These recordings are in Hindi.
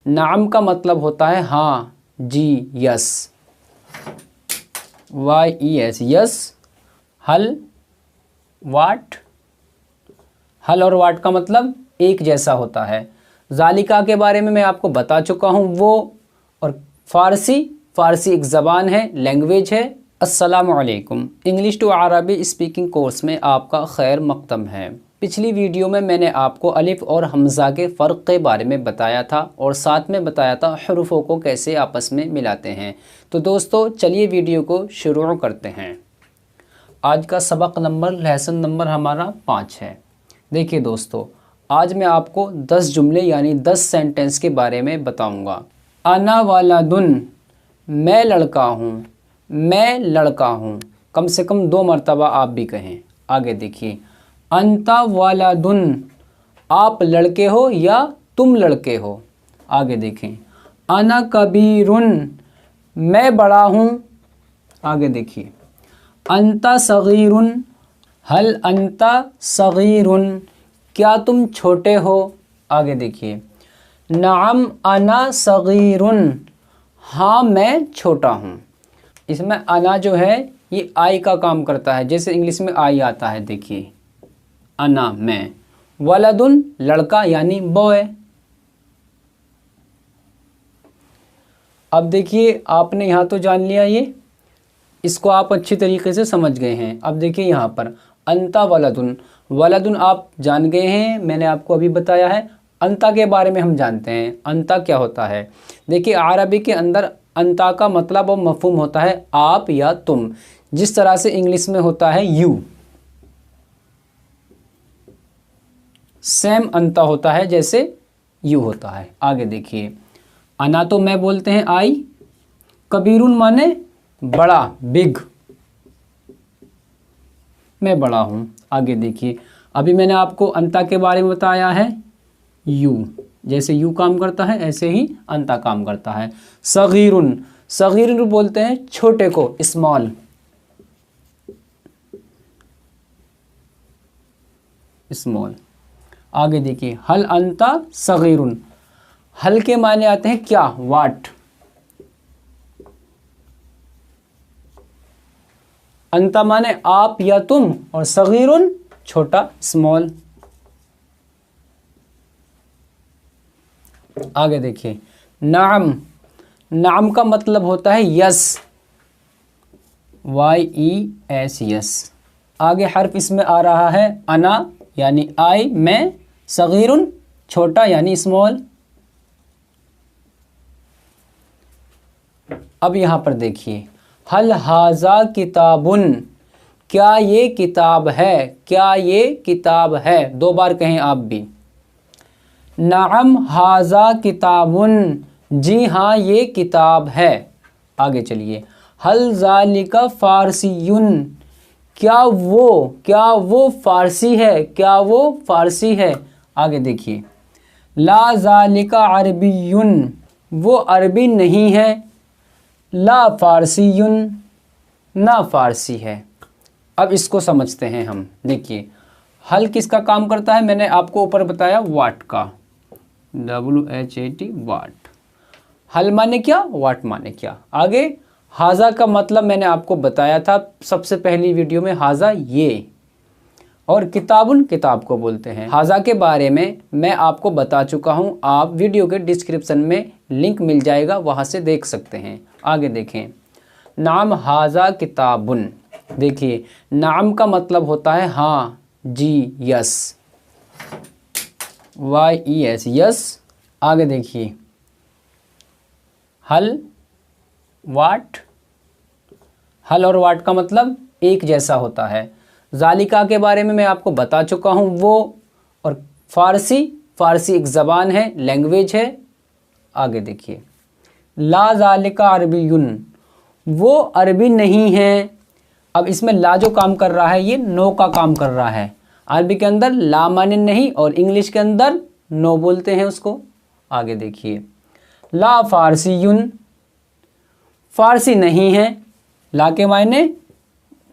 नाम का मतलब होता है हाँ, जी, यस, YES, यस। हल, वाट, हल और वाट का मतलब एक जैसा होता है। जालिका के बारे में मैं आपको बता चुका हूँ, वो। और फ़ारसी एक ज़बान है, लैंग्वेज है। अस्सलामु अलैकुम, इंग्लिश टू अरबी स्पीकिंग कोर्स में आपका खैर मक़दम है। पिछली वीडियो में मैंने आपको अलिफ और हमज़ा के फ़र्क के बारे में बताया था और साथ में बताया था हरूफों को कैसे आपस में मिलाते हैं। तो दोस्तों चलिए वीडियो को शुरू करते हैं। आज का सबक नंबर, लेसन नंबर हमारा 5 है। देखिए दोस्तों, आज मैं आपको 10 जुमले यानी 10 सेंटेंस के बारे में बताऊंगा। अना वालादुन, मैं लड़का हूँ, मैं लड़का हूँ। कम से कम 2 मरतबा आप भी कहें। आगे देखिए, अंता वालादुन, आप लड़के हो या तुम लड़के हो। आगे देखें, अना कबीरुन, मैं बड़ा हूँ। आगे देखिए, अंता सगीरुन, हल अंता सगीरुन, क्या तुम छोटे हो। आगे देखिए, नाम अना सगीरुन, हाँ मैं छोटा हूँ। इसमें अना जो है ये आई का काम करता है, जैसे इंग्लिश में आई आता है। देखिए, अना मैं, वलदुन लड़का यानी बॉय। अब देखिए, आपने यहाँ तो जान लिया, ये इसको आप अच्छी तरीके से समझ गए हैं। अब देखिए यहाँ पर अंता वलदुन, वलदुन आप जान गए हैं, मैंने आपको अभी बताया है। अंता के बारे में हम जानते हैं, अंता क्या होता है। देखिए, अरबी के अंदर अंता का मतलब और मफहूम होता है आप या तुम, जिस तरह से इंग्लिश में होता है यू। सेम अंता होता है जैसे यू होता है। आगे देखिए, अना तो मैं बोलते हैं आई, कबीरुन माने बड़ा, बिग, मैं बड़ा हूं। आगे देखिए, अभी मैंने आपको अंता के बारे में बताया है, यू, जैसे यू काम करता है ऐसे ही अंता काम करता है। सगीरुन, सगीरुन बोलते हैं छोटे को, स्मॉल, स्मॉल। आगे देखिए, हल अंता सगीरुन, हल के माने आते हैं क्या, वाट। अंता माने आप या तुम, और सगीरुन छोटा, स्मॉल। आगे देखिए, नाम, नाम का मतलब होता है यस, YES, यस। आगे हर्फ इसमें आ रहा है अना यानी आई, मैं, सगीरुन छोटा यानी स्मॉल। अब यहाँ पर देखिए, हल हाजा किताबुन, क्या ये किताब है, क्या ये किताब है। 2 बार कहें आप भी। नाम हाजा किताबुन, जी हाँ ये किताब है। आगे चलिए, हल ज़ालिका फ़ारसीयुन, क्या वो फ़ारसी है, क्या वो फ़ारसी है। आगे देखिए, ला ज़ालिका अरबियुन, वो अरबी नहीं है। ला फ़ारसीयुन, ना फ़ारसी है। अब इसको समझते हैं हम। देखिए, हल किसका काम करता है, मैंने आपको ऊपर बताया वाट का, WHAT, वाट। हल माने क्या, वाट माने क्या। आगे हाजा का मतलब मैंने आपको बताया था सबसे पहली वीडियो में, हाजा ये, और किताबुन किताब को बोलते हैं। हाजा के बारे में मैं आपको बता चुका हूं, आप वीडियो के डिस्क्रिप्शन में लिंक मिल जाएगा, वहां से देख सकते हैं। आगे देखें, नाम हाजा किताबुन, देखिए नाम का मतलब होता है हाँ, जी, यस, YES, यस। आगे देखिए, हल, वाट, हल और वाट का मतलब एक जैसा होता है। जालिका के बारे में मैं आपको बता चुका हूँ, वो। और फ़ारसी एक ज़बान है, लैंग्वेज है। आगे देखिए, ला जालिका अरबियुन, वो अरबी नहीं है। अब इसमें ला जो काम कर रहा है ये नो का काम कर रहा है। अरबी के अंदर ला माने नहीं और इंग्लिश के अंदर नो बोलते हैं उसको। आगे देखिए, ला फ़ारसीयुन, फ़ारसी नहीं है। ला के मायने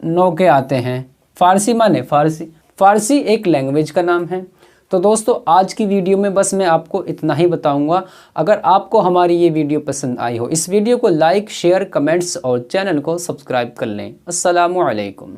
नो के आते हैं, फ़ारसी माने फ़ारसी। फ़ारसी एक लैंग्वेज का नाम है। तो दोस्तों आज की वीडियो में बस मैं आपको इतना ही बताऊंगा। अगर आपको हमारी ये वीडियो पसंद आई हो, इस वीडियो को लाइक, शेयर, कमेंट्स और चैनल को सब्सक्राइब कर लें। अस्सलामु अलैकुम।